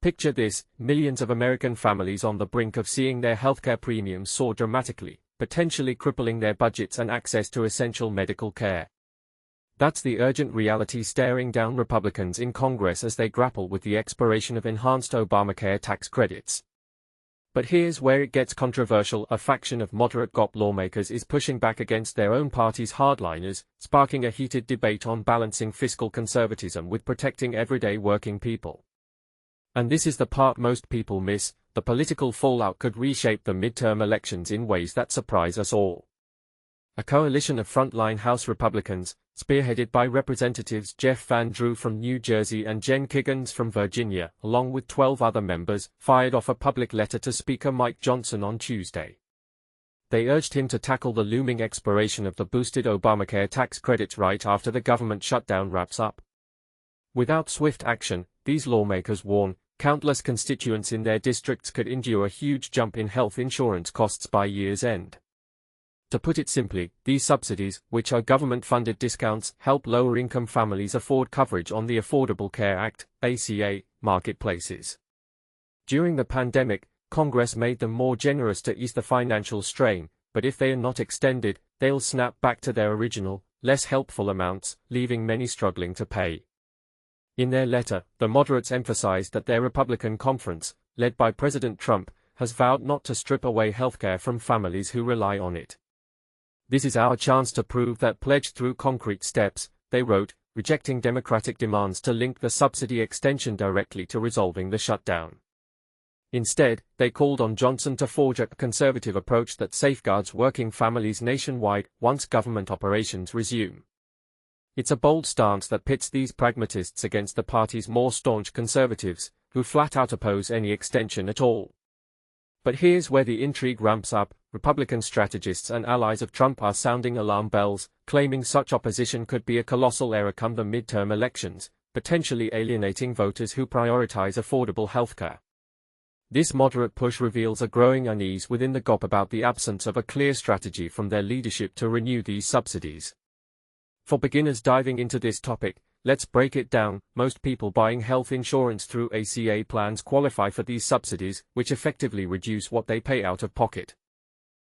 Picture this: millions of American families on the brink of seeing their healthcare premiums soar dramatically, potentially crippling their budgets and access to essential medical care. That's the urgent reality staring down Republicans in Congress as they grapple with the expiration of enhanced Obamacare tax credits. But here's where it gets controversial. A faction of moderate GOP lawmakers is pushing back against their own party's hardliners, sparking a heated debate on balancing fiscal conservatism with protecting everyday working people. And this is the part most people miss: the political fallout could reshape the midterm elections in ways that surprise us all. A coalition of frontline House Republicans, spearheaded by Representatives Jeff Van Drew from New Jersey and Jen Kiggans from Virginia, along with 12 other members, fired off a public letter to Speaker Mike Johnson on Tuesday. They urged him to tackle the looming expiration of the boosted Obamacare tax credits right after the government shutdown wraps up. Without swift action, these lawmakers warn, countless constituents in their districts could endure a huge jump in health insurance costs by year's end. To put it simply, these subsidies, which are government-funded discounts, help lower-income families afford coverage on the Affordable Care Act, ACA, marketplaces. During the pandemic, Congress made them more generous to ease the financial strain, but if they are not extended, they'll snap back to their original, less helpful amounts, leaving many struggling to pay. In their letter, the moderates emphasized that their Republican conference, led by President Trump, has vowed not to strip away healthcare from families who rely on it. "This is our chance to prove that pledge through concrete steps," they wrote, rejecting Democratic demands to link the subsidy extension directly to resolving the shutdown. Instead, they called on Johnson to forge a conservative approach that safeguards working families nationwide once government operations resume. It's a bold stance that pits these pragmatists against the party's more staunch conservatives, who flat out oppose any extension at all. But here's where the intrigue ramps up. Republican strategists and allies of Trump are sounding alarm bells, claiming such opposition could be a colossal error come the midterm elections, potentially alienating voters who prioritize affordable healthcare. This moderate push reveals a growing unease within the GOP about the absence of a clear strategy from their leadership to renew these subsidies. For beginners diving into this topic, let's break it down. Most people buying health insurance through ACA plans qualify for these subsidies, which effectively reduce what they pay out of pocket.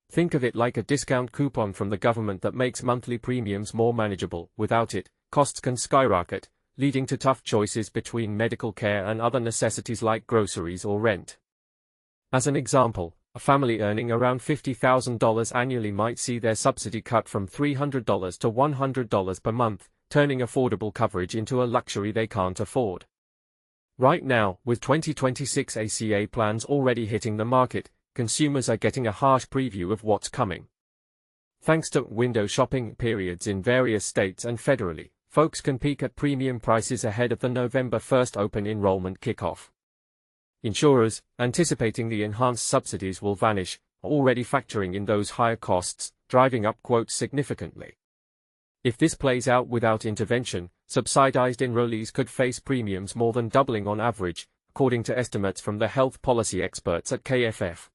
Think of it like a discount coupon from the government that makes monthly premiums more manageable. Without it, costs can skyrocket, leading to tough choices between medical care and other necessities like groceries or rent. As an example, a family earning around $50,000 annually might see their subsidy cut from $300 to $100 per month, turning affordable coverage into a luxury they can't afford. Right now, with 2026 ACA plans already hitting the market, consumers are getting a harsh preview of what's coming. Thanks to window shopping periods in various states and federally, folks can peek at premium prices ahead of the November 1st open enrollment kickoff. Insurers, anticipating the enhanced subsidies will vanish, are already factoring in those higher costs, driving up quotes significantly. If this plays out without intervention, subsidized enrollees could face premiums more than doubling on average, according to estimates from the health policy experts at KFF.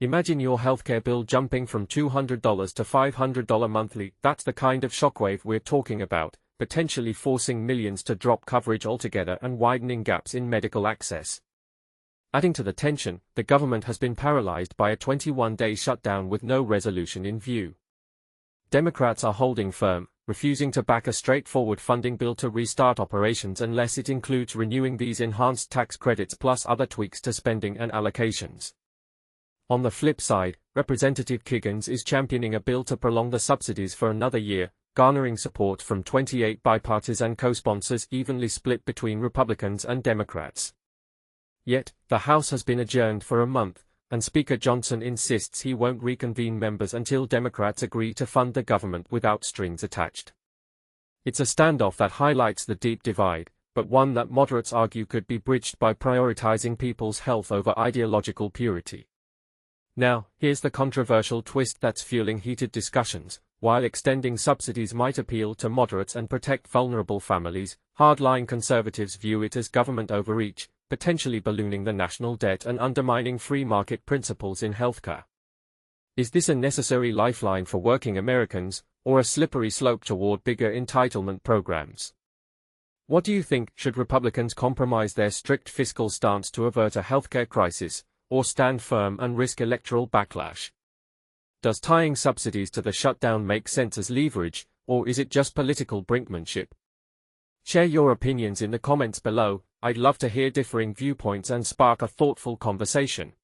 Imagine your healthcare bill jumping from $200 to $500 monthly. That's the kind of shockwave we're talking about, potentially forcing millions to drop coverage altogether and widening gaps in medical access. Adding to the tension, the government has been paralyzed by a 21-day shutdown with no resolution in view. Democrats are holding firm, refusing to back a straightforward funding bill to restart operations unless it includes renewing these enhanced tax credits plus other tweaks to spending and allocations. On the flip side, Representative Kiggans is championing a bill to prolong the subsidies for another year, garnering support from 28 bipartisan co-sponsors evenly split between Republicans and Democrats. Yet, the House has been adjourned for a month, and Speaker Johnson insists he won't reconvene members until Democrats agree to fund the government without strings attached. It's a standoff that highlights the deep divide, but one that moderates argue could be bridged by prioritizing people's health over ideological purity. Now, here's the controversial twist that's fueling heated discussions. While extending subsidies might appeal to moderates and protect vulnerable families, hardline conservatives view it as government overreach, potentially ballooning the national debt and undermining free market principles in healthcare. Is this a necessary lifeline for working Americans, or a slippery slope toward bigger entitlement programs? What do you think? Should Republicans compromise their strict fiscal stance to avert a healthcare crisis, or stand firm and risk electoral backlash? Does tying subsidies to the shutdown make sense as leverage, or is it just political brinkmanship? Share your opinions in the comments below. I'd love to hear differing viewpoints and spark a thoughtful conversation.